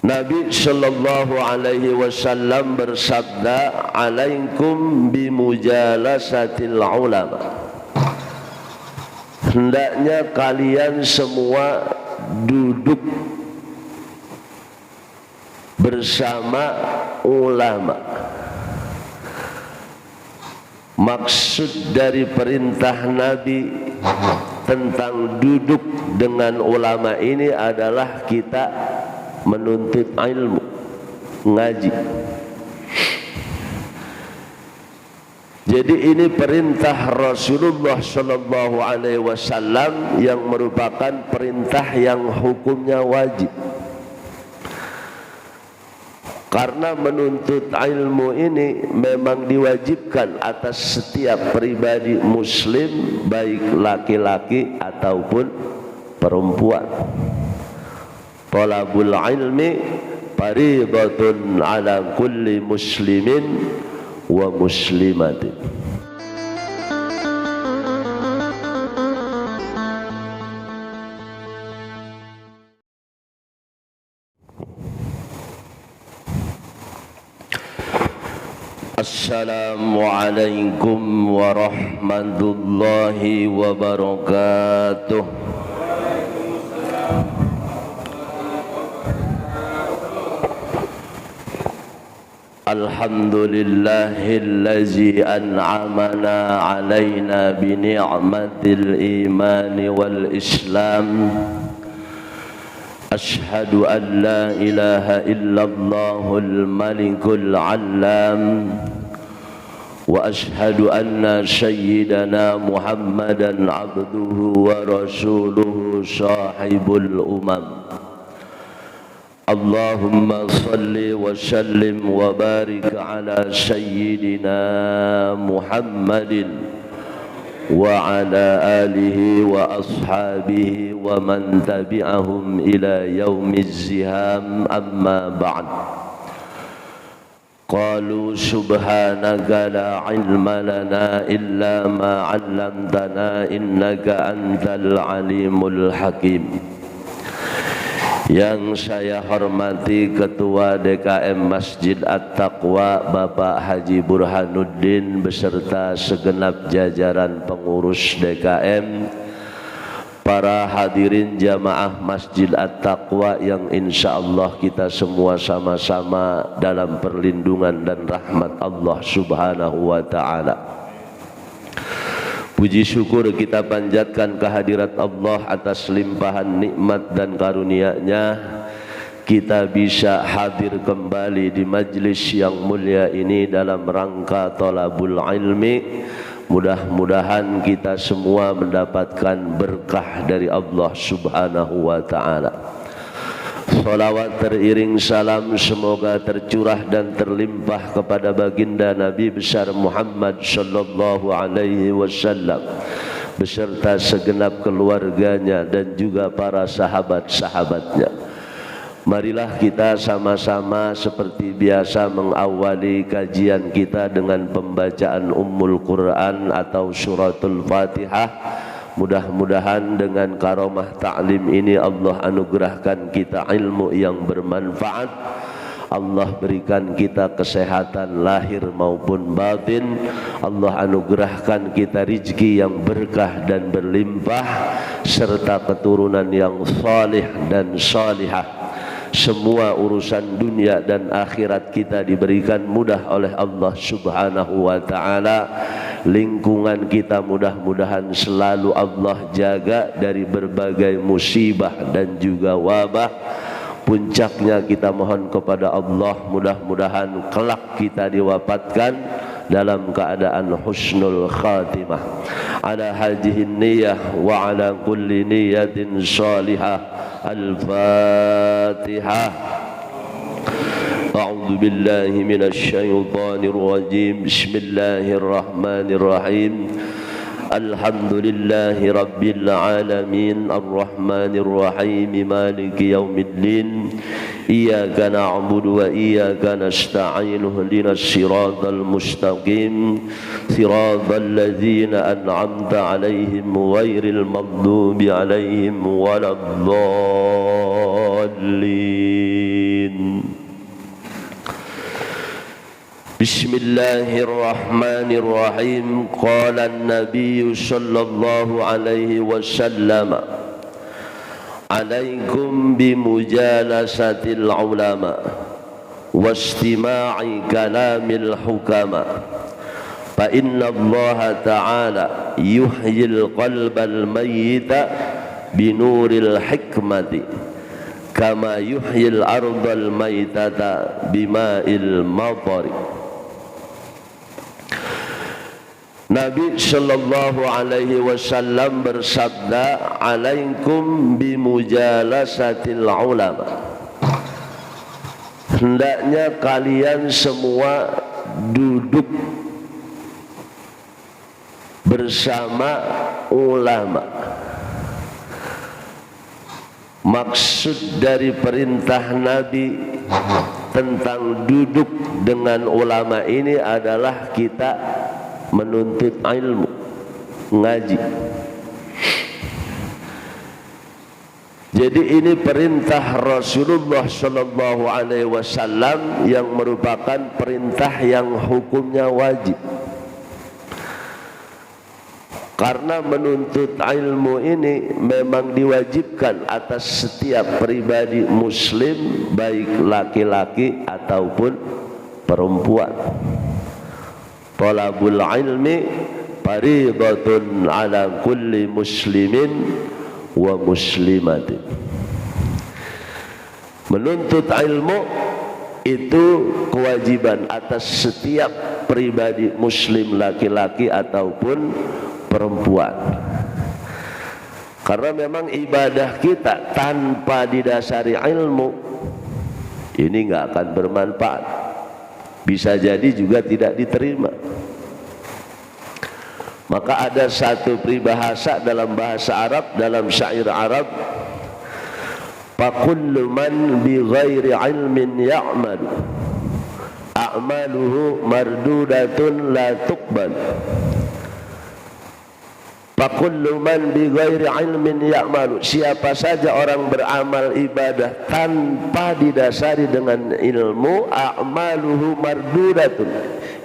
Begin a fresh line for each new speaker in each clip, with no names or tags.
Nabi sallallahu alaihi wasallam bersabda, "Alaikum bimujalasatil ulama." Hendaknya kalian semua duduk bersama ulama. Maksud dari perintah Nabi tentang duduk dengan ulama ini adalah kita menuntut ilmu, ngaji. Jadi ini perintah Rasulullah sallallahu alaihi wasallam yang merupakan perintah yang hukumnya wajib. Karena menuntut ilmu ini memang diwajibkan atas setiap pribadi muslim, baik laki-laki ataupun perempuan. Talabul ilmi fariidatun ala kulli muslimin wa muslimatin. Assalamualaikum warahmatullahi wabarakatuh. Alhamdulillahillazi an'amana alaina bi ni'matil imani wal islam. Ashhadu an la ilaha illallahul malikul allam wa ashhadu anna sayyidana Muhammadan abduhu wa rasuluhu sahibul umam. Allahumma salli wa sallim wa barik ala sayyidina Muhammadin wa ala alihi wa ashabihi wa man tabi'ahum ila yaumiz ziham, amma ba'd. Qalu subhanaka la ilma lana illa ma 'allamtana innaka antal alimul hakim. Yang saya hormati Ketua DKM Masjid At-Taqwa Bapak Haji Burhanuddin beserta segenap jajaran pengurus DKM, para hadirin jamaah Masjid At-Taqwa yang insyaallah kita semua sama-sama dalam perlindungan dan rahmat Allah Subhanahu wa ta'ala. Puji syukur kita panjatkan kehadirat Allah atas limpahan nikmat dan karunia-Nya. Kita bisa hadir kembali di majlis yang mulia ini dalam rangka thalabul ilmi. Mudah-mudahan kita semua mendapatkan berkah dari Allah Subhanahu wa ta'ala. Salawat teriring salam semoga tercurah dan terlimpah kepada baginda Nabi besar Muhammad sallallahu alaihi wasallam beserta segenap keluarganya dan juga para sahabat-sahabatnya. Marilah kita sama-sama seperti biasa mengawali kajian kita dengan pembacaan Ummul Quran atau suratul Fatihah. Mudah-mudahan dengan karomah ta'lim ini Allah anugerahkan kita ilmu yang bermanfaat. Allah berikan kita kesehatan lahir maupun batin. Allah anugerahkan kita rizki yang berkah dan berlimpah serta keturunan yang salih dan salihah. Semua urusan dunia dan akhirat kita diberikan mudah oleh Allah Subhanahu wa ta'ala. Lingkungan kita mudah-mudahan selalu Allah jaga dari berbagai musibah dan juga wabah. Puncaknya kita mohon kepada Allah mudah-mudahan kelak kita diwafatkan dalam keadaan husnul khatimah. Ala hadhihi niyyah wa ala kulli niyyatin salihah. Al-Fatihah. A'udzu billahi minasy syaithanir rajim. Bismillahirrahmanirrahim. Alhamdulillahi rabbil alamin arrahmanir rahim maliki yaumiddin. Iyyaka na'budu wa iyyaka nasta'in ihdinas siratal mustaqim siratal ladzina an'amta 'alaihim ghairil maghdubi 'alaihim waladdallin. الدين. بسم الله الرحمن الرحيم. قال النبي صلى الله عليه وسلم عليكم بمجالسة العلماء واستماع كلام الحكماء فإن الله تعالى يحيي القلب الميت بنور الحكمة كما يحيي الأرض الميتة بماء المطر. Nabi sallallahu alaihi wasallam bersabda, alaikum bimujalasatil ulama. Hendaknya kalian semua duduk bersama ulama. Maksud dari perintah Nabi tentang duduk dengan ulama ini adalah kita menuntut ilmu, ngaji. Jadi ini perintah Rasulullah sallallahu alaihi wasallam yang merupakan perintah yang hukumnya wajib. Karena menuntut ilmu ini memang diwajibkan atas setiap pribadi muslim, baik laki-laki ataupun perempuan. Talabul ilmi fariidatun ala kulli muslimin wa muslimatin. Menuntut ilmu itu kewajiban atas setiap pribadi muslim laki-laki ataupun perempuan. Karena memang ibadah kita tanpa didasari ilmu ini nggak akan bermanfaat. Bisa jadi juga tidak diterima. Maka ada satu peribahasa dalam bahasa Arab, dalam syair Arab, fakullu man bi ghairi ilmin ya'mal a'maluhu mardudatun la tuqbal. Fakullu man bi ghairi ilmin ya'malu, siapa saja orang beramal ibadah tanpa didasari dengan ilmu, a'maluhu mardudatun,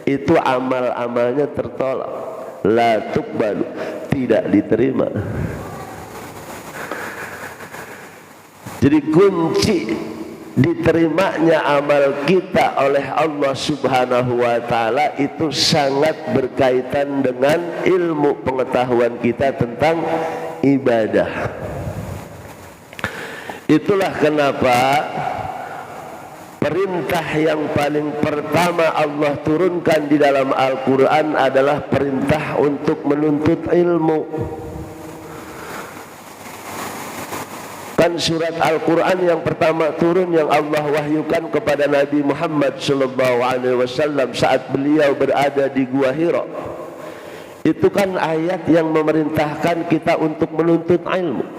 itu amal-amalnya tertolak, la tuqbalu, tidak diterima. Jadi kunci diterimanya amal kita oleh Allah Subhanahu wa taala itu sangat berkaitan dengan ilmu pengetahuan kita tentang ibadah. Itulah kenapa perintah yang paling pertama Allah turunkan di dalam Al-Qur'an adalah perintah untuk menuntut ilmu. Kan surat Al-Quran yang pertama turun yang Allah wahyukan kepada Nabi Muhammad sallallahu alaihi wasallam saat beliau berada di Gua Hira, itu kan ayat yang memerintahkan kita untuk menuntut ilmu.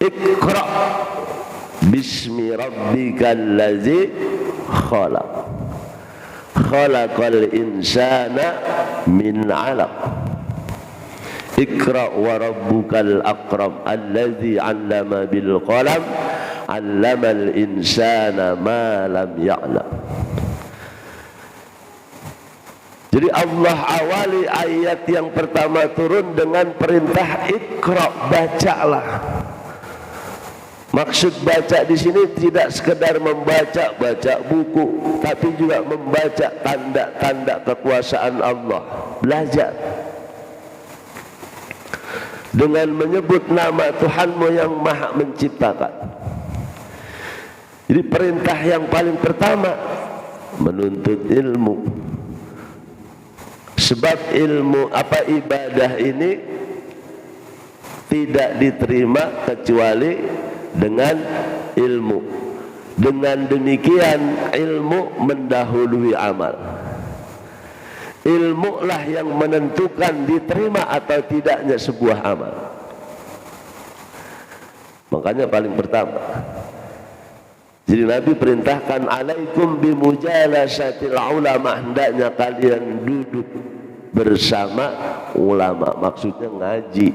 Iqra bismi rabbikal ladzi khalaq khalaqal insana min 'alaq. Iqra wa rabbukal akram alladzi 'allama bil qalam 'allamal insana ma lam ya'lam. Jadi Allah awali ayat yang pertama turun dengan perintah Iqra, bacalah. Maksud baca di sini tidak sekedar membaca buku, tapi juga membaca tanda-tanda kekuasaan Allah. Belajar dengan menyebut nama Tuhanmu yang maha menciptakan. Jadi perintah yang paling pertama menuntut ilmu. Sebab ilmu ibadah ini tidak diterima kecuali dengan ilmu. Dengan demikian ilmu mendahului amal. Ilmu lah yang menentukan diterima atau tidaknya sebuah amal. Makanya paling pertama, jadi Nabi perintahkan alaikum bimujalasatil ulama, hendaknya kalian duduk bersama ulama, maksudnya ngaji.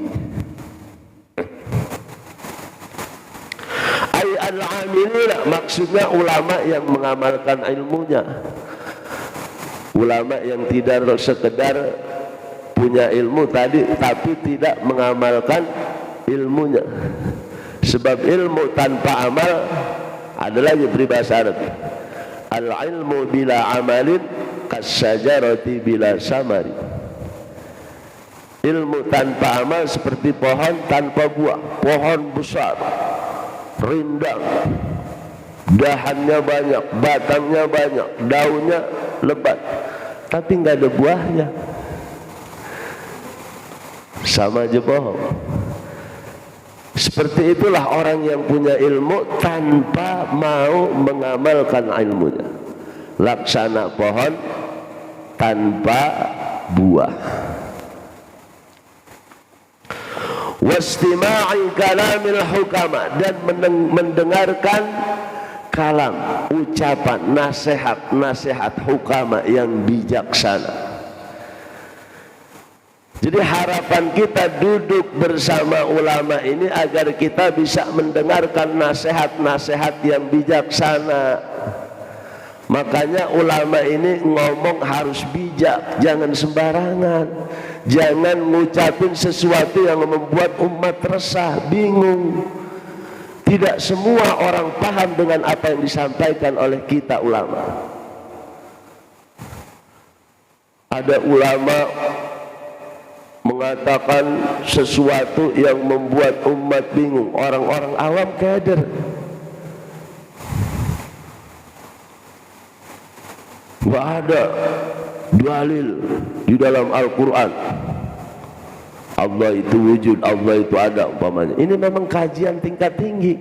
Ay Al-amilina maksudnya ulama yang mengamalkan ilmunya, ulama yang tidak sekedar punya ilmu tadi tapi tidak mengamalkan ilmunya. Sebab ilmu tanpa amal ada lagi peribahasa Arab, al-ilmu bila amalin kas-sajarati bila samari. Ilmu tanpa amal seperti pohon tanpa buah. Pohon besar, rindang, dahannya banyak, batangnya banyak, daunnya lebat, tapi nggak ada buahnya. Sama aja bohong. Seperti itulah orang yang punya ilmu tanpa mau mengamalkan ilmunya. Laksana pohon tanpa buah. Wastima'i kalamil hukama, dan mendengarkan kalam, ucapan, nasihat hukama yang bijaksana. Jadi harapan kita duduk bersama ulama ini agar kita bisa mendengarkan nasihat-nasihat yang bijaksana. Makanya ulama ini ngomong harus bijak, jangan sembarangan. Jangan ngucapin sesuatu yang membuat umat resah, bingung. Tidak semua orang paham dengan apa yang disampaikan oleh kita ulama. Ada ulama mengatakan sesuatu yang membuat umat bingung, orang-orang awam keder. Nggak ada dalil di dalam Al-Quran Allah itu wujud, Allah itu ada umpamanya. Ini memang kajian tingkat tinggi,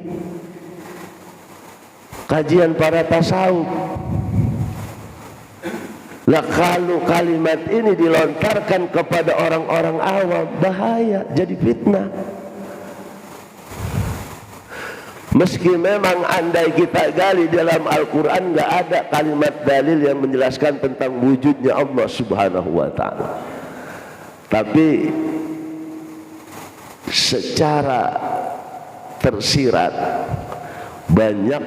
kajian para tasawuf. Lah kalau kalimat ini dilontarkan kepada orang-orang awam, bahaya, jadi fitnah. Meski memang andai kita gali dalam Al-Quran nggak ada kalimat dalil yang menjelaskan tentang wujudnya Allah Subhanahu wa ta'ala, tapi secara tersirat banyak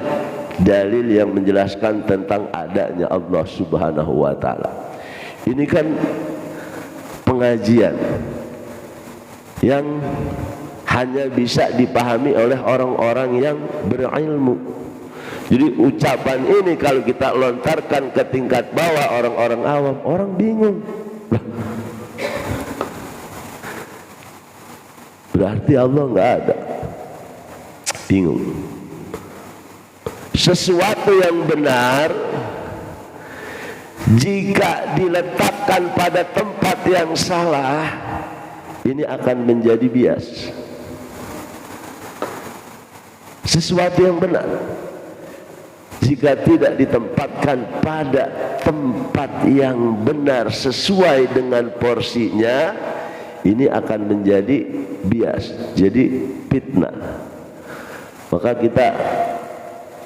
dalil yang menjelaskan tentang adanya Allah Subhanahu wa ta'ala. Ini kan pengajian yang hanya bisa dipahami oleh orang-orang yang berilmu. Jadi ucapan ini kalau kita lontarkan ke tingkat bawah orang-orang awam, orang bingung. Berarti Allah nggak ada, bingung. Sesuatu yang benar jika diletakkan pada tempat yang salah, ini akan menjadi bias. Sesuatu yang benar jika tidak ditempatkan pada tempat yang benar sesuai dengan porsinya, ini akan menjadi bias, jadi fitnah. Maka kita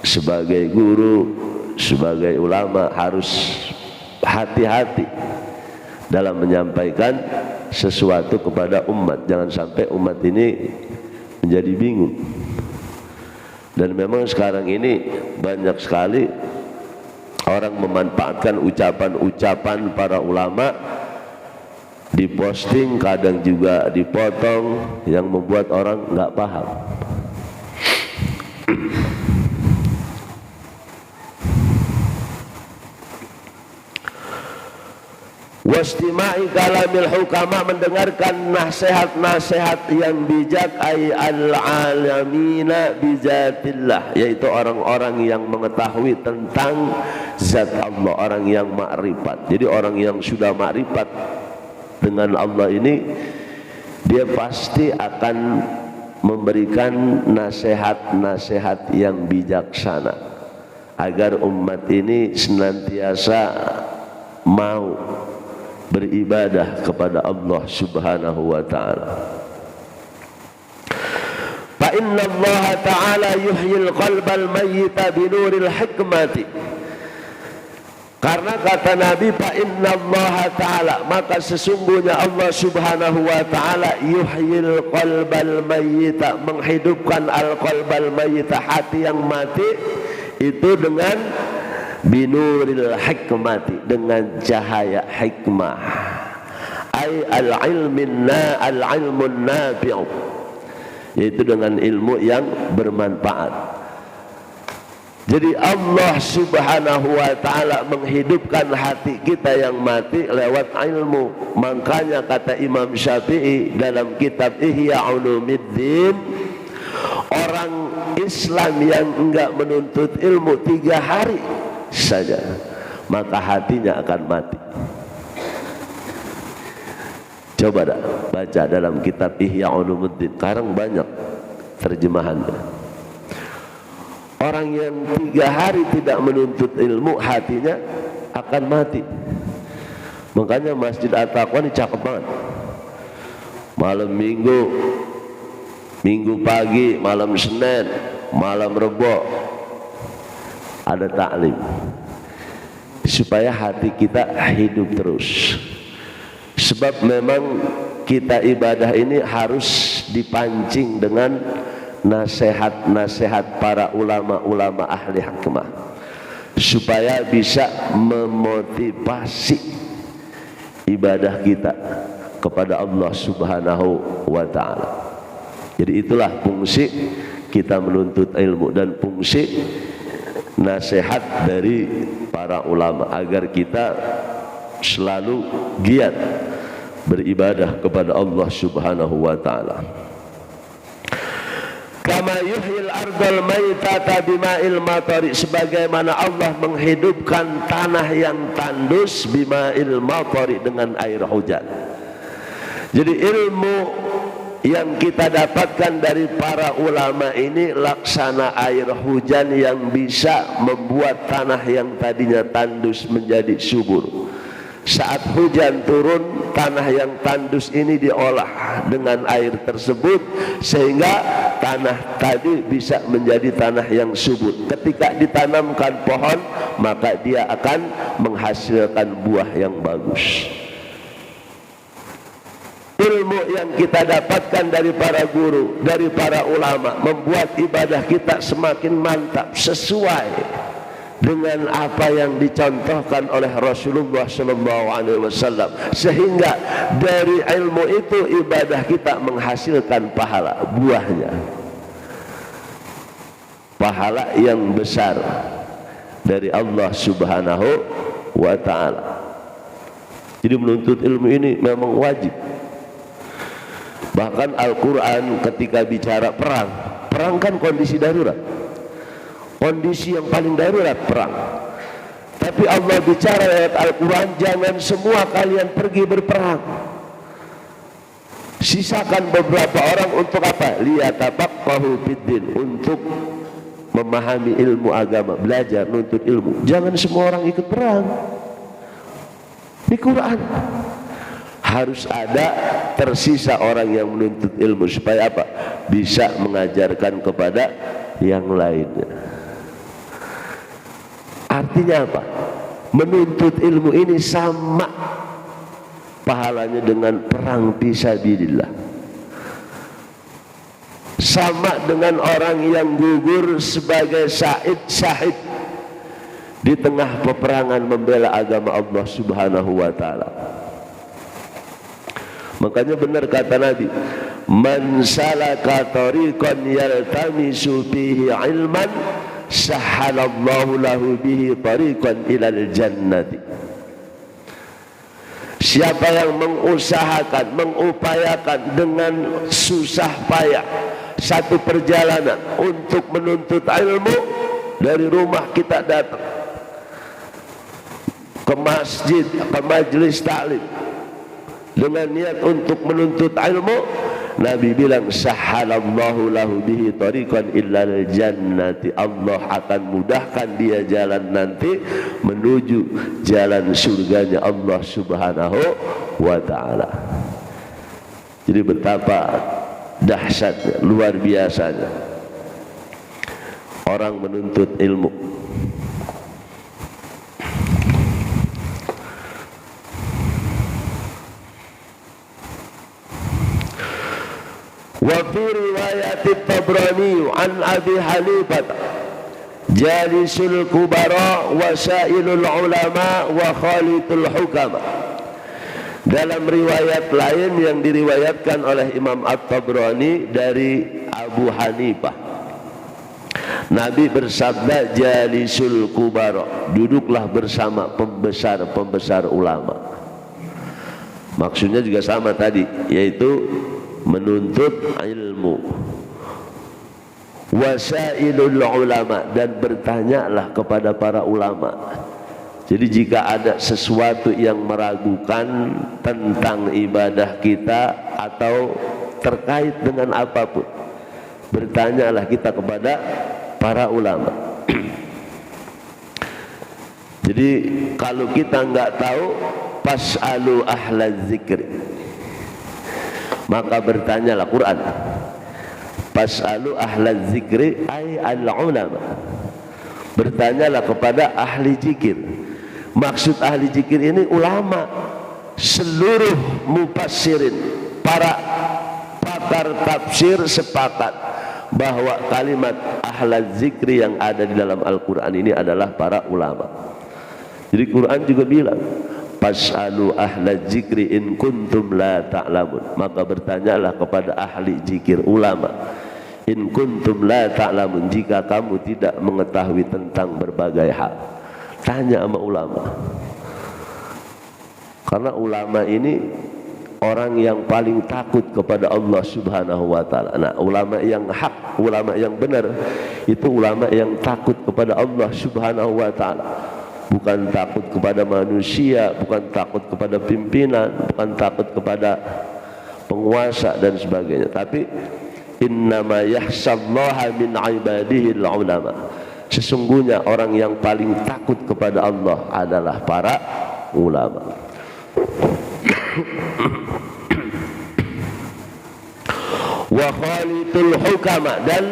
sebagai guru, sebagai ulama harus hati-hati dalam menyampaikan sesuatu kepada umat. Jangan sampai umat ini menjadi bingung. Dan memang sekarang ini banyak sekali orang memanfaatkan ucapan-ucapan para ulama, diposting, kadang juga dipotong, yang membuat orang nggak paham. Wastima'i kalamil hukama, mendengarkan nasihat-nasihat yang bijak, ay al-alamina bizatillah, yaitu orang-orang yang mengetahui tentang zat Allah, orang yang makrifat. Jadi orang yang sudah makrifat dengan Allah ini, dia pasti akan memberikan nasihat-nasihat yang bijaksana agar umat ini senantiasa mau beribadah kepada Allah Subhanahu wa ta'ala. Fa inna Allah ta'ala yuhyil qalbal mayyita binuril hikmati. Karena kata Nabi, fa innallaha ta'ala, maka sesungguhnya Allah subhanahu wa ta'ala yuhyil qalbal mayyita, menghidupkan al-qalbal mayyita, hati yang mati itu dengan binuril hikmati, dengan cahaya hikmah, ay al-ilmun nafi'u, yaitu dengan ilmu yang bermanfaat. Jadi Allah subhanahu wa ta'ala menghidupkan hati kita yang mati lewat ilmu. Makanya kata Imam Syafi'i dalam kitab Ihya Ulumuddin, orang Islam yang enggak menuntut ilmu 3 hari saja, maka hatinya akan mati. Coba dah baca dalam kitab Ihya Ulumuddin, sekarang banyak terjemahannya. Orang yang 3 hari tidak menuntut ilmu, hatinya akan mati. Makanya Masjid At-Taqwa ini cakep banget. Malam minggu, minggu pagi, malam Senin, malam Rebo ada taklim, supaya hati kita hidup terus. Sebab memang kita ibadah ini harus dipancing dengan nasihat-nasihat para ulama-ulama ahli hikmah, supaya bisa memotivasi ibadah kita kepada Allah subhanahu wa ta'ala. Jadi itulah fungsi kita menuntut ilmu dan fungsi nasihat dari para ulama, agar kita selalu giat beribadah kepada Allah subhanahu wa ta'ala. Kama yuhyil ardal maitata bima'il matari, sebagaimana Allah menghidupkan tanah yang tandus bima'il matari, dengan air hujan. Jadi ilmu yang kita dapatkan dari para ulama ini laksana air hujan yang bisa membuat tanah yang tadinya tandus menjadi subur. Saat hujan turun, tanah yang tandus ini diolah dengan air tersebut, sehingga tanah tadi bisa menjadi tanah yang subur. Ketika ditanamkan pohon, maka dia akan menghasilkan buah yang bagus. Ilmu yang kita dapatkan dari para guru, dari para ulama, membuat ibadah kita semakin mantap, sesuai dengan apa yang dicontohkan oleh Rasulullah SAW, sehingga dari ilmu itu ibadah kita menghasilkan pahala, buahnya pahala yang besar dari Allah subhanahu wa ta'ala. Jadi menuntut ilmu ini memang wajib. Bahkan Al-Quran ketika bicara perang, perang kan kondisi darurat, kondisi yang paling darurat, perang. Tapi Allah bicara lewat Al-Quran, jangan semua kalian pergi berperang, sisakan beberapa orang untuk apa? Liyatafaqahu fiddin, untuk memahami ilmu agama, belajar, nuntut ilmu. Jangan semua orang ikut perang. Di Quran harus ada tersisa orang yang menuntut ilmu, supaya apa? Bisa mengajarkan kepada yang lainnya. Artinya apa? Menuntut ilmu ini sama pahalanya dengan perang fisabilillah, sama dengan orang yang gugur sebagai syahid di tengah peperangan membela agama Allah subhanahu wa ta'ala. Makanya benar kata Nabi, man salaka tariqan yaltamisu fihi ilman sahhalallahu lahu bihi tariqan ilal jannati. Siapa yang mengusahakan, mengupayakan dengan susah payah satu perjalanan untuk menuntut ilmu, dari rumah kita datang ke masjid, ke majelis taklim dengan niat untuk menuntut ilmu, Nabi bilang sahhalallahu lahu bihi tariqan illal jannati, Allah akan mudahkan dia jalan nanti menuju jalan surganya Allah subhanahu wa ta'ala. Jadi betapa dahsyatnya, luar biasanya orang menuntut ilmu. at-Tabrani an Abi Hanifah jalisul kubara wa sa'ilul ulama wa khalitul hukama. Dalam riwayat lain yang diriwayatkan oleh Imam At-Tabrani dari Abu Hanifah, Nabi bersabda, jalisul kubara, duduklah bersama pembesar-pembesar ulama. Maksudnya juga sama tadi, yaitu menuntut ilmu. Wasailul ulama, dan bertanyalah kepada para ulama. Jadi jika ada sesuatu yang meragukan tentang ibadah kita atau terkait dengan apapun, bertanyalah kita kepada para ulama. Jadi kalau kita nggak tahu, fas'alu ahla zikri, maka bertanyalah. Quran, fas'alu ahla zikri ay al-ulama, bertanyalah kepada ahli zikir. Maksud ahli zikir ini ulama. Seluruh mufassirin, para pakar tafsir sepakat bahwa kalimat ahla zikri yang ada di dalam Al-Quran ini adalah para ulama. Jadi Quran juga bilang, fas'alu ahla zikri in kuntum la ta'lamun, maka bertanyalah kepada ahli zikir, ulama, in kuntum la ta'lamun, jika kamu tidak mengetahui tentang berbagai hal. Tanya sama ulama, karena ulama ini orang yang paling takut kepada Allah Subhanahu wa ta'ala. Nah, ulama yang hak, ulama yang benar, itu ulama yang takut kepada Allah Subhanahu wa ta'ala. Bukan takut kepada manusia, bukan takut kepada pimpinan, bukan takut kepada penguasa dan sebagainya, tapi innama yahsallaha min ibadihi al-ulama. Sesungguhnya orang yang paling takut kepada Allah adalah para ulama. Wa khalitul hukama, dan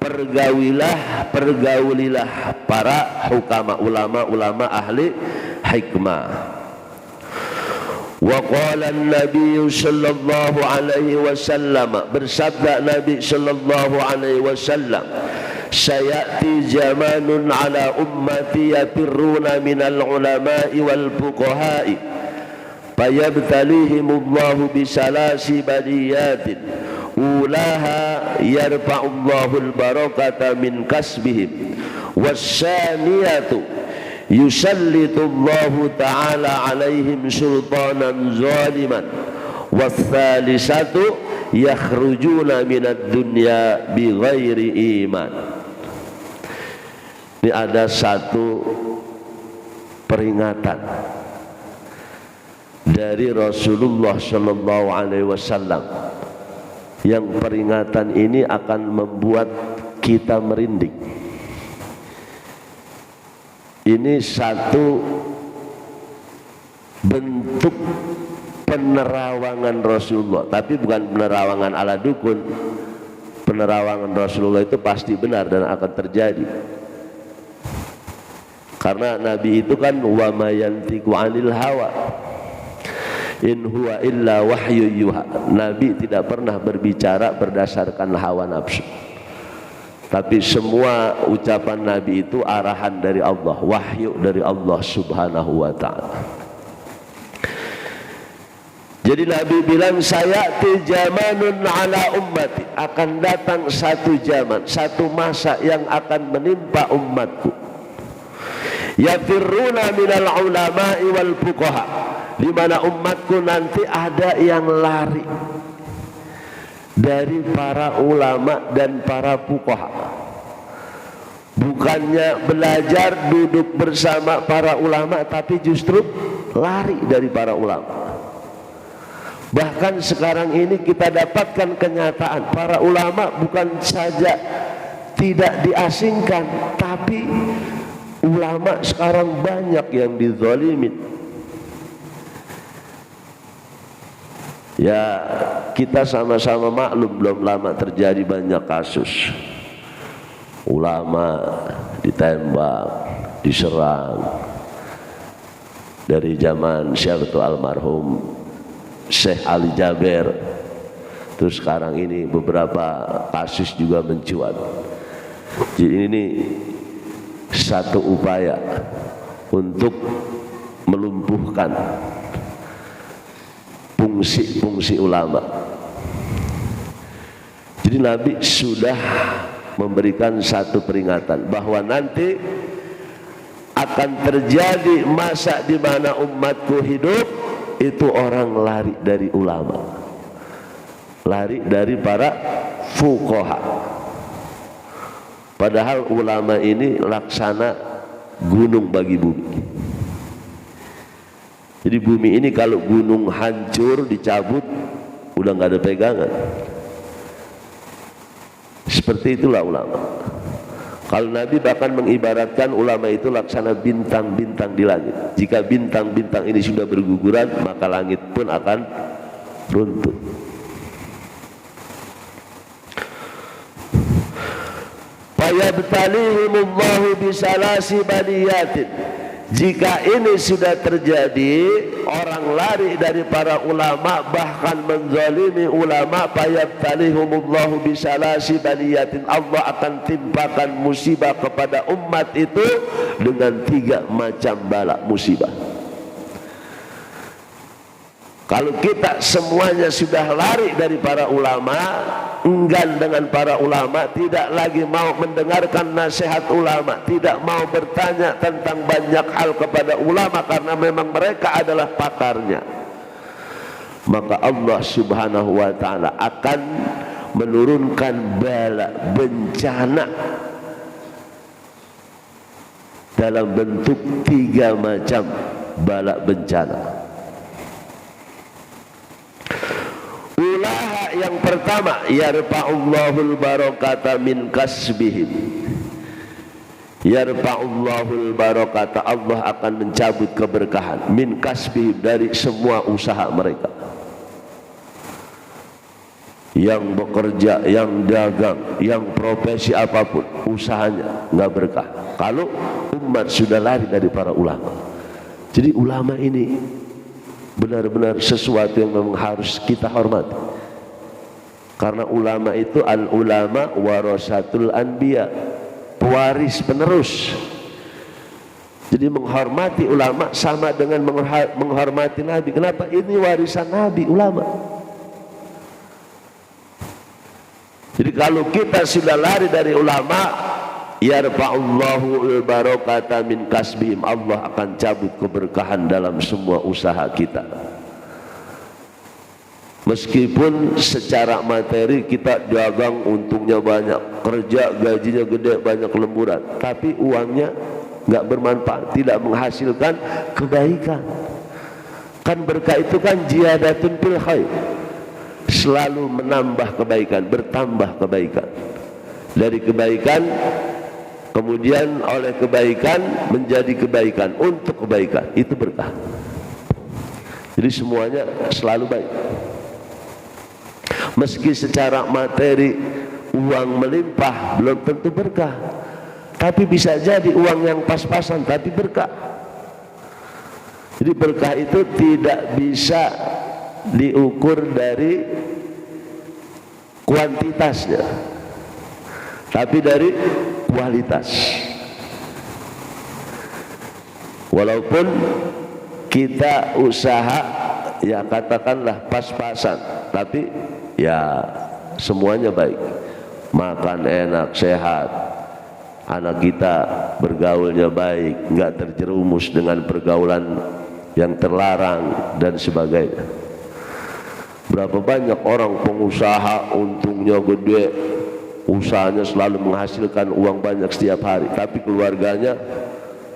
pergaulilah para hukama, ulama-ulama ahli hikmah. Wa qala an-nabiy sallallahu alaihi wasallam, bersabda Nabi sallallahu alaihi wasallam, sayati zamanun ala ummati yafirruna minal ulama'i wal fuqaha'i fayabtalihimullahu bisalasi badiyatin ulaha yarfa'ullahu al-barakata min kasbihim wassaniyatu yusallitullahu ta'ala alaihim sultanan zaliman wassalisatu yakhrujuna minad dunya bighairi iman. Ini ada satu peringatan dari Rasulullah Shallallahu Alaihi Wasallam, yang peringatan ini akan membuat kita merinding. Ini satu bentuk penerawangan Rasulullah, tapi bukan penerawangan ala dukun. Penerawangan Rasulullah itu pasti benar dan akan terjadi. Karena Nabi itu kan wa ma yantiqu 'anil hawa in huwa illa wahyu yuha. Nabi tidak pernah berbicara berdasarkan hawa nafsu, tapi semua ucapan Nabi itu arahan dari Allah, wahyu dari Allah Subhanahu wa ta'ala. Jadi Nabi bilang, sayati zamanun ala ummati, akan datang satu zaman, satu masa yang akan menimpa umatku, yafirruna minal ulama'i wal fuqaha, di mana umatku nanti ada yang lari dari para ulama dan para fuqaha. Bukannya belajar duduk bersama para ulama, tapi justru lari dari para ulama. Bahkan sekarang ini kita dapatkan kenyataan, para ulama bukan saja tidak diasingkan, tapi ulama sekarang banyak yang dizalimin. Ya, kita sama-sama maklum, belum lama terjadi banyak kasus ulama ditembak, diserang. Dari zaman siapa itu, almarhum Syekh Ali Jaber, Terus sekarang ini beberapa kasus juga mencuat. Jadi ini satu upaya untuk melumpuhkan fungsi ulama. Jadi Nabi sudah memberikan satu peringatan bahwa nanti akan terjadi masa di mana umatku hidup itu orang lari dari ulama, lari dari para fuqaha. Padahal ulama ini laksana gunung bagi bumi. Jadi bumi ini kalau gunung hancur dicabut udah nggak ada pegangan. Seperti itulah ulama. Kalau Nabi bahkan mengibaratkan ulama itu laksana bintang-bintang di langit. Jika bintang-bintang ini sudah berguguran, maka langit pun akan runtuh. Fayabtalihimullahu bisalasi baliyatin. Jika ini sudah terjadi, orang lari dari para ulama, bahkan menzalimi ulama, fayabtalihumullahu bisalasi baliyatin. Allah akan timpakan musibah kepada umat itu dengan 3 macam bala musibah. Kalau kita semuanya sudah lari dari para ulama, enggan dengan para ulama, tidak lagi mau mendengarkan nasihat ulama, tidak mau bertanya tentang banyak hal kepada ulama karena memang mereka adalah pakarnya, maka Allah subhanahu wa ta'ala akan menurunkan bala bencana dalam bentuk 3 macam bala bencana. Ulaha yang pertama, yarfa'ullahul barakata min kasbihim. Yarfa'ullahul barakata, Allah akan mencabut keberkahan min kasbihim, dari semua usaha mereka. Yang bekerja, yang dagang, yang profesi apapun, usahanya nggak berkah kalau umat sudah lari dari para ulama. Jadi ulama ini benar-benar sesuatu yang memang harus kita hormati, karena ulama itu al-ulama warasatul anbiya, pewaris penerus. Jadi menghormati ulama sama dengan menghormati Nabi. Kenapa? Ini warisan Nabi, ulama. Jadi kalau kita sudah lari dari ulama, yarfa'ullahu al-barakata min kasbihim, Allah akan cabut keberkahan dalam semua usaha kita. Meskipun secara materi kita dagang untungnya banyak, kerja gajinya gede, banyak lemburan, tapi uangnya nggak bermanfaat, tidak menghasilkan kebaikan. Kan berkah itu kan jihadatun fil khair, selalu menambah kebaikan, bertambah kebaikan. Dari kebaikan kemudian oleh kebaikan menjadi kebaikan untuk kebaikan, itu berkah. Jadi semuanya selalu baik. Meski secara materi uang melimpah belum tentu berkah, tapi bisa jadi uang yang pas-pasan tapi berkah. Jadi berkah itu tidak bisa diukur dari kuantitasnya, tapi dari kualitas. Walaupun kita usaha ya katakanlah pas-pasan, tapi ya semuanya baik, makan enak, sehat, anak kita bergaulnya baik, nggak terjerumus dengan pergaulan yang terlarang dan sebagainya. Berapa banyak orang pengusaha untungnya gede, usahanya selalu menghasilkan uang banyak setiap hari, tapi keluarganya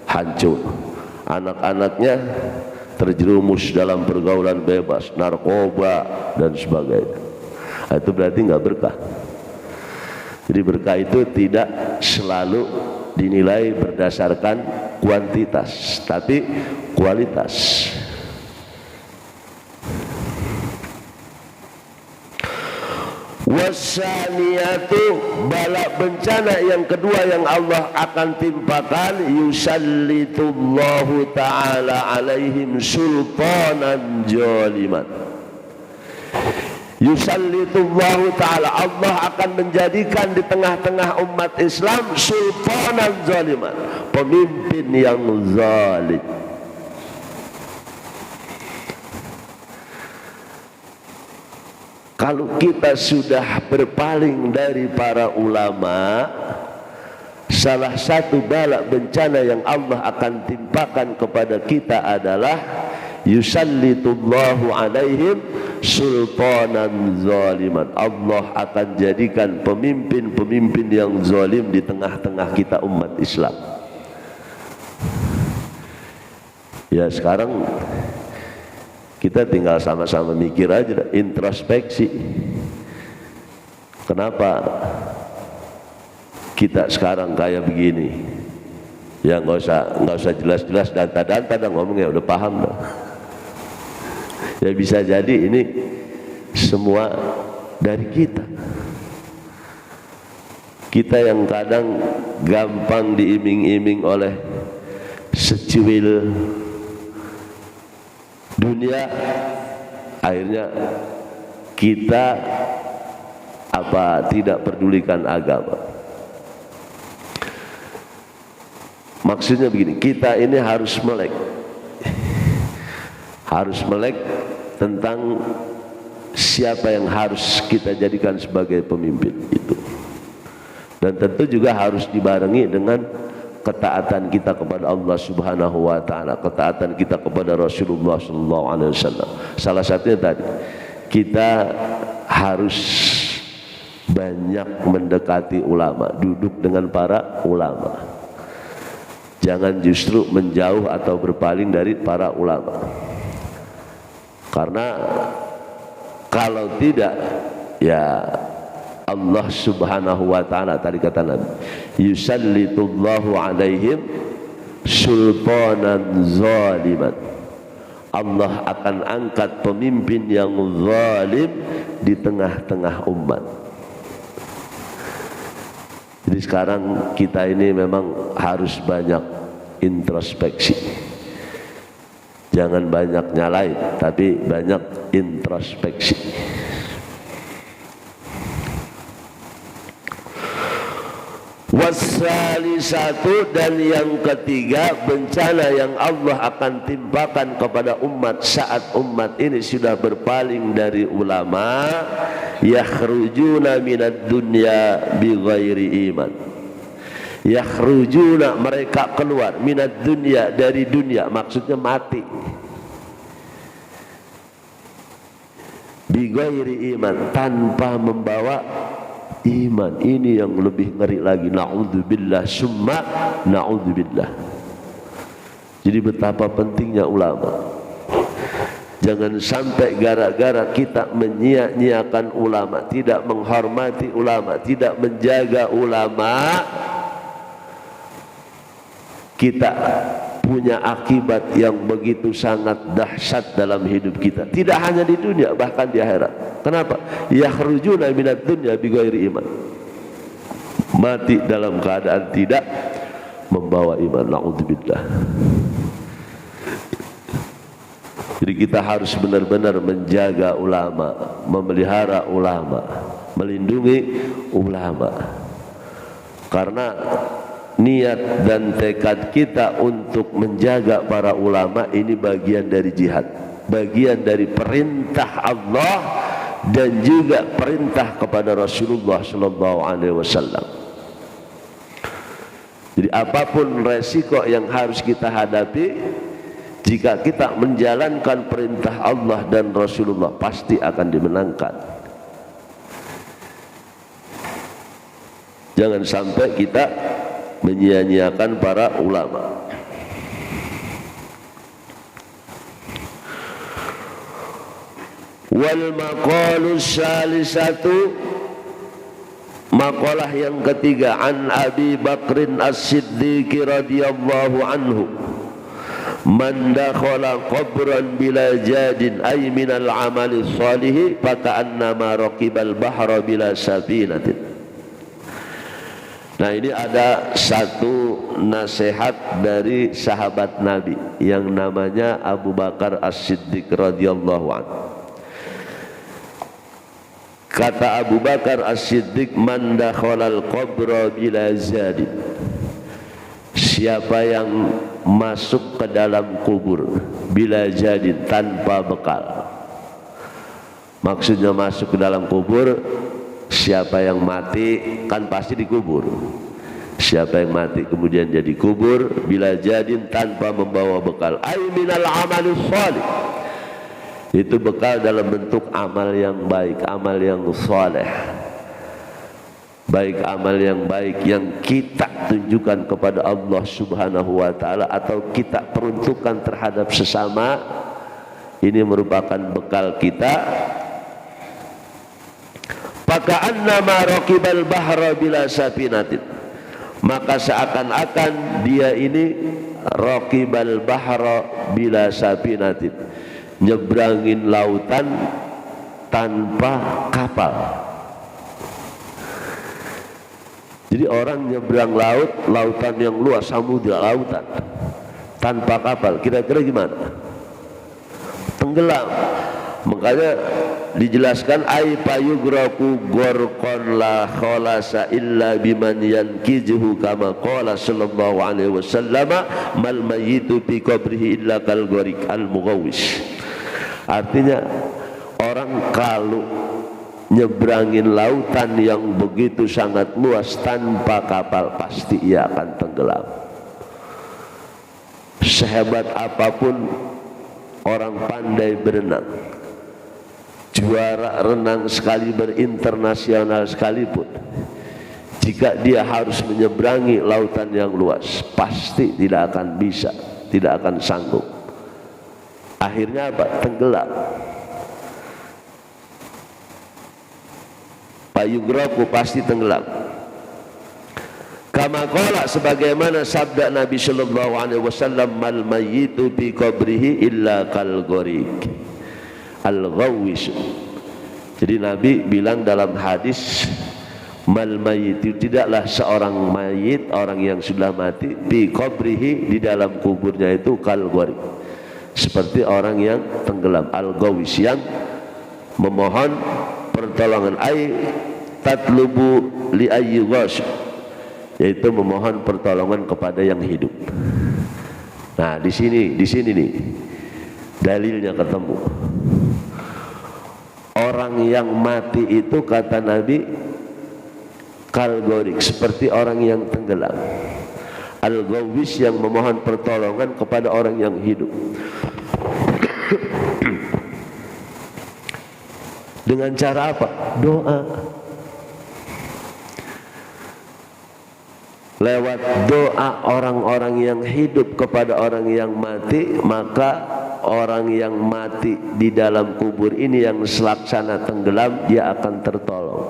hancur, anak-anaknya terjerumus dalam pergaulan bebas, narkoba dan sebagainya. Itu berarti nggak berkah. Jadi berkah itu tidak selalu dinilai berdasarkan kuantitas, tapi kualitas. Wasaniyatu, bala bencana yang kedua yang Allah akan timpakan, yusallitullahu ta'ala alaihim sultanan jaliman. Yusallitullahu ta'ala, Allah akan menjadikan di tengah-tengah umat Islam sultanan zaliman, pemimpin yang zalim. Kalau kita sudah berpaling dari para ulama, salah satu bala bencana yang Allah akan timpakan kepada kita adalah yusallitullahu alaihim sultanan zaliman. Allah akan jadikan pemimpin-pemimpin yang zalim di tengah-tengah kita umat Islam. Ya, sekarang kita tinggal sama-sama mikir aja, introspeksi. Kenapa kita sekarang kayak begini? Ya nggak usah jelas-jelas danta-danta dah ngomongnya, udah paham dah. Ya bisa jadi ini semua dari kita. Kita yang kadang gampang diiming-iming oleh secuil dunia, akhirnya kita tidak pedulikan agama. Maksudnya begini, kita ini harus melek tentang siapa yang harus kita jadikan sebagai pemimpin itu, dan tentu juga harus dibarengi dengan ketaatan kita kepada Allah Subhanahu wa taala, ketaatan kita kepada Rasulullah sallallahu alaihi wasallam. Salah satunya tadi, kita harus banyak mendekati ulama, duduk dengan para ulama. Jangan justru menjauh atau berpaling dari para ulama. Karena kalau tidak, ya Allah Subhanahu wa taala, tadi kata Nabi, yusallitullahu alaihim sultanan zaliman. Allah akan angkat pemimpin yang zalim di tengah-tengah umat. Jadi sekarang kita ini memang harus banyak introspeksi. Jangan banyak nyalain, tapi banyak introspeksi. Wasalisatu, dan yang ketiga bencana yang Allah akan timpakan kepada umat saat umat ini sudah berpaling dari ulama, yakhrujuna minad dunya bighairi iman. Yakhrujuna, mereka keluar, minad dunya, dari dunia, maksudnya mati, bighairi iman, tanpa membawa iman. Ini yang lebih ngeri lagi. Na'udzubillah summa na'udzubillah. Jadi betapa pentingnya ulama. Jangan sampai gara-gara kita menyia-nyiakan ulama, tidak menghormati ulama, tidak menjaga ulama, kita punya akibat yang begitu sangat dahsyat dalam hidup kita. Tidak hanya di dunia, bahkan di akhirat. Kenapa? Yakhrujuna minad dunya bighairi iman. Mati dalam keadaan tidak membawa iman. Na'udzubillah. Jadi kita harus benar-benar menjaga ulama, memelihara ulama, melindungi ulama. Karena niat dan tekad kita untuk menjaga para ulama ini bagian dari jihad, bagian dari perintah Allah dan juga perintah kepada Rasulullah sallallahu alaihi wasallam. Jadi apapun resiko yang harus kita hadapi, jika kita menjalankan perintah Allah dan Rasulullah, pasti akan dimenangkan. Jangan sampai kita menyia-nyiakan para ulama. Wal maqalus salisatu, maqalah yang ketiga, an Abi Bakrin As-Siddiq radhiyallahu anhu, man dakhala qabran bila jadin ay minal amali salihi faka'annama raqibal bahra bila safinatin. Nah, ini ada satu nasihat dari sahabat Nabi yang namanya Abu Bakar As-Siddiq radhiyallahu anhu. Kata Abu Bakar As-Siddiq, man dakhalal qabra bila zadin, siapa yang masuk ke dalam kubur bila zadin, tanpa bekal. Maksudnya masuk ke dalam kubur, siapa yang mati kan pasti dikubur. Siapa yang mati kemudian jadi kubur bila jadin, tanpa membawa bekal, ay minal amalus shalih, itu bekal dalam bentuk amal yang baik, amal yang saleh, baik amal yang baik yang kita tunjukkan kepada Allah Subhanahu wa taala atau kita peruntukkan terhadap sesama. Ini merupakan bekal kita. Faka'annama raqibal bahra bila safinatin, maka seakan-akan dia ini raqibal bahra bila safinatin, nyebrangin lautan tanpa kapal. Jadi orang nyebrang laut, lautan yang luas, samudra lautan, tanpa kapal, kira-kira gimana? Tenggelam. Makanya dijelaskan ay payugraku gorqon la khalasa illa biman yankijuhu kama qala sallallahu alaihi wasallam mal mayyitu fi qabrihi illa kal gharik al mughawis. Artinya orang kalau nyebrangin lautan yang begitu sangat luas tanpa kapal, pasti ia akan tenggelam. Sehebat apapun orang pandai berenang, juara renang sekali berinternasional sekalipun, jika dia harus menyeberangi lautan yang luas, pasti tidak akan bisa, tidak akan sanggup. Akhirnya apa? Tenggelam. Payugraku, pasti tenggelam. Kama qala, sebagaimana sabda Nabi sallallahu alaihi wasallam, mal mayyitu fi qabrihi illa kal gharik al-ghawis. Jadi Nabi bilang dalam hadis, mal mayyit, tidaklah seorang mayit, orang yang sudah mati, fi qabrihi, di dalam kuburnya itu, kal gharik, seperti orang yang tenggelam, al-ghawis, yang memohon pertolongan, ay tatlubu li ayyi ghash, yaitu memohon pertolongan kepada yang hidup. Nah, di sini nih dalilnya ketemu. Orang yang mati itu kata Nabi kal-gharik, seperti orang yang tenggelam. Al-ghawis, yang memohon pertolongan kepada orang yang hidup. Dengan cara apa? Doa. Lewat doa orang-orang yang hidup kepada orang yang mati, maka orang yang mati di dalam kubur ini yang selaksana tenggelam, dia akan tertolong.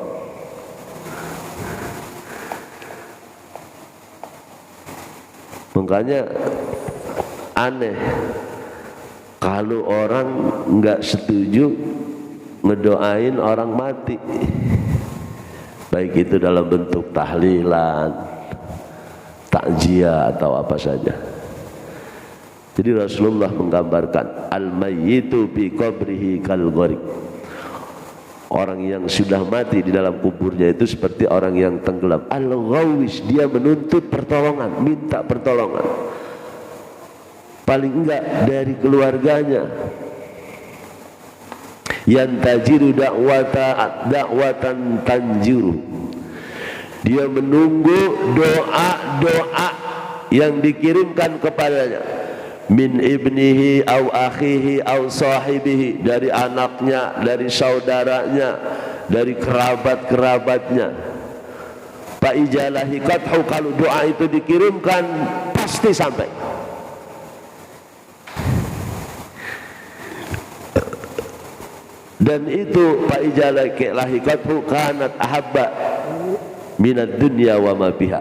Makanya aneh kalau orang nggak setuju ngedoain orang mati, baik itu dalam bentuk tahlilan, takziah, atau apa saja. Jadi Rasulullah menggambarkan al-mayyitu fi qabrihi kal gharik, orang yang sudah mati di dalam kuburnya itu seperti orang yang tenggelam. Al-ghawis, dia menuntut pertolongan, minta pertolongan, paling enggak dari keluarganya. Yantajiru da'watan tanjiru, dia menunggu doa-doa yang dikirimkan kepadanya, min ibnihi au akhihi au sahibihi, dari anaknya, dari saudaranya, dari kerabat-kerabatnya. Fa ijalahi qathu, kalau doa itu dikirimkan pasti sampai. Dan itu fa ijalahi qathu kanat ahabba minad dunya wa ma biha.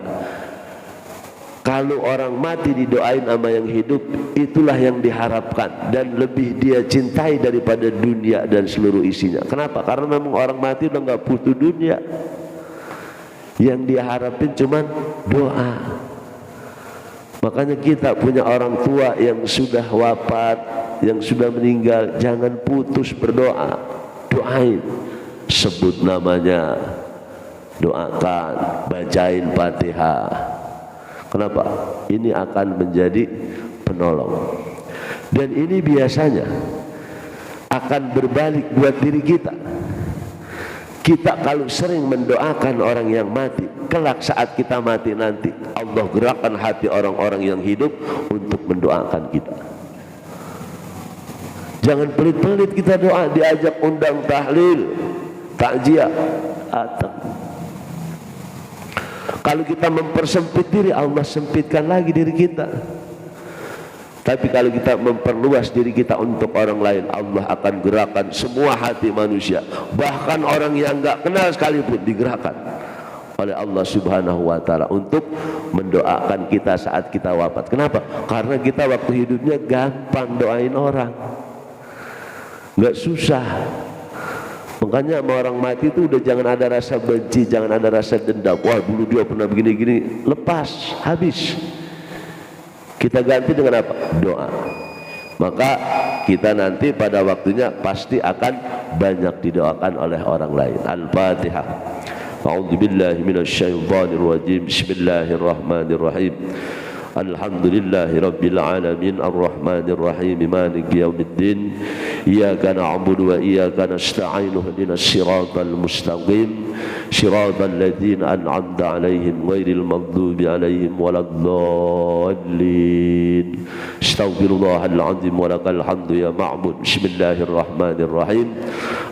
Kalau orang mati didoain sama yang hidup, itulah yang diharapkan dan lebih dia cintai daripada dunia dan seluruh isinya. Kenapa? Karena memang orang mati udah nggak butuh dunia. Yang dia harapin cuman doa. Makanya kita punya orang tua yang sudah wafat, yang sudah meninggal, jangan putus berdoa. Doain sebut namanya, doakan, bacain Fatihah. Kenapa? Ini akan menjadi penolong. Dan ini biasanya akan berbalik buat diri kita. Kita kalau sering mendoakan orang yang mati, kelak saat kita mati nanti, Allah gerakkan hati orang-orang yang hidup untuk mendoakan kita. Jangan pelit-pelit kita doa, diajak undang tahlil, takziah, atau kalau kita mempersempit diri, Allah sempitkan lagi diri kita. Tapi kalau kita memperluas diri kita untuk orang lain, Allah akan gerakan semua hati manusia, bahkan orang yang enggak kenal sekalipun digerakkan oleh Allah Subhanahu wa taala untuk mendoakan kita saat kita wafat. Kenapa? Karena kita waktu hidupnya gampang doain orang, enggak susah. Makanya sama orang mati itu udah jangan ada rasa benci, jangan ada rasa dendam. Wah, dulu dia pernah begini-gini, lepas, habis. Kita ganti dengan apa? Doa. Maka kita nanti pada waktunya pasti akan banyak didoakan oleh orang lain. Al-Fatihah. A'udzu billahi minasyaitonir rajim. Bismillahirrahmanirrahim. Alhamdulillahi rabbil alamin arrahmanir rahim maliki yaumiddin iyyaka na'budu wa iyyaka nasta'in ihdinas siratal mustaqim siratal ladzina an'amta 'alaihim ghairil maghdubi 'alaihim waladdallin. Astaghfirullahal azim wa lakal hamdu ya ma'bud. Bismillahirrahmanirrahim.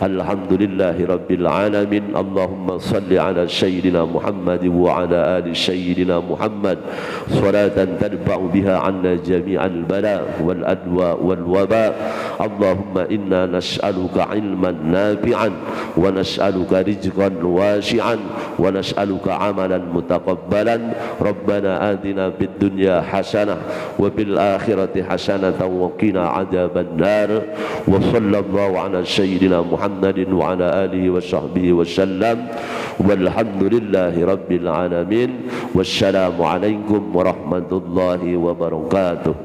Alhamdulillahi rabbil alamin. Allahumma shalli ala sayyidina Muhammad wa ala ali sayyidina Muhammad salatan تدفع بها عنا جميع البلاء والأدواء والوباء. اللهم إنا نسألك علما نافعا ونسألك رزقا واسعا ونسألك عملا متقبلا. ربنا آتنا في الدنيا حسنة وفي الآخرة حسنة وقنا عذاب النار. وصلى الله على سيدنا محمد وعلى آله وصحبه وسلم والحمد لله رب العالمين. والسلام عليكم ورحمة الله wabarakatuh.